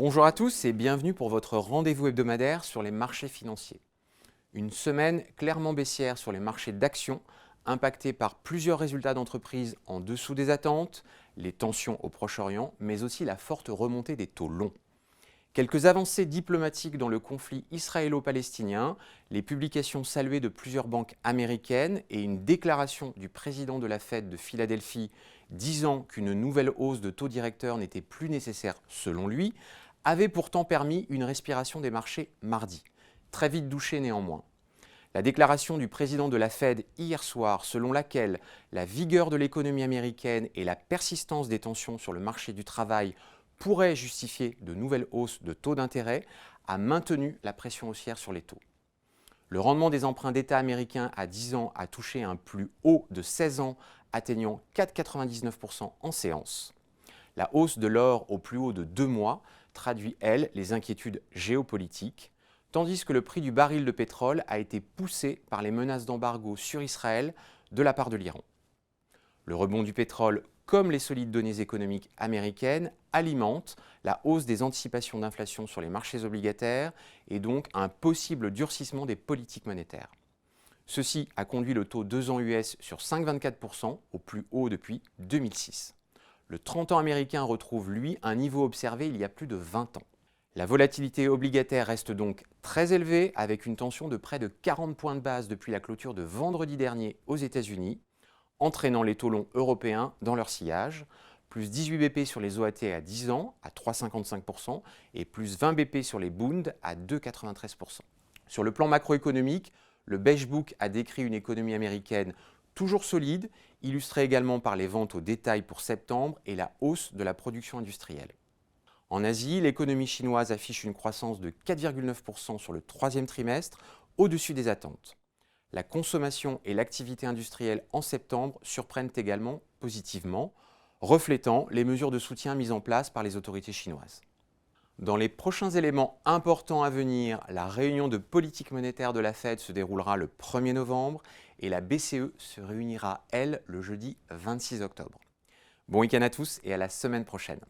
Bonjour à tous et bienvenue pour votre rendez-vous hebdomadaire sur les marchés financiers. Une semaine clairement baissière sur les marchés d'actions, impactée par plusieurs résultats d'entreprises en dessous des attentes, les tensions au Proche-Orient, mais aussi la forte remontée des taux longs. Quelques avancées diplomatiques dans le conflit israélo-palestinien, les publications saluées de plusieurs banques américaines et une déclaration du président de la Fed de Philadelphie disant qu'une nouvelle hausse de taux directeur n'était plus nécessaire selon lui, avaient pourtant permis une respiration des marchés mardi, très vite douchée néanmoins. La déclaration du président de la Fed hier soir, selon laquelle la vigueur de l'économie américaine et la persistance des tensions sur le marché du travail pourraient justifier de nouvelles hausses de taux d'intérêt, a maintenu la pression haussière sur les taux. Le rendement des emprunts d'État américains à 10 ans a touché un plus haut de 16 ans, atteignant 4,99% en séance. La hausse de l'or au plus haut de 2 mois traduit, elle, les inquiétudes géopolitiques, tandis que le prix du baril de pétrole a été poussé par les menaces d'embargo sur Israël de la part de l'Iran. Le rebond du pétrole, comme les solides données économiques américaines, alimente la hausse des anticipations d'inflation sur les marchés obligataires et donc un possible durcissement des politiques monétaires. Ceci a conduit le taux 2 ans US sur 5,24% au plus haut depuis 2006. Le 30 ans américain retrouve, lui, un niveau observé il y a plus de 20 ans. La volatilité obligataire reste donc très élevée, avec une tension de près de 40 points de base depuis la clôture de vendredi dernier aux États-Unis, entraînant les taux longs européens dans leur sillage, plus 18 BP sur les OAT à 10 ans à 3,55% et plus 20 BP sur les Bund à 2,93%. Sur le plan macroéconomique, le Beige Book a décrit une économie américaine toujours solide, illustrée également par les ventes au détail pour septembre et la hausse de la production industrielle. En Asie, l'économie chinoise affiche une croissance de 4,9% sur le troisième trimestre, au-dessus des attentes. La consommation et l'activité industrielle en septembre surprennent également positivement, reflétant les mesures de soutien mises en place par les autorités chinoises. Dans les prochains éléments importants à venir, la réunion de politique monétaire de la Fed se déroulera le 1er novembre et la BCE se réunira, elle, le jeudi 26 octobre. Bon week-end à tous et à la semaine prochaine.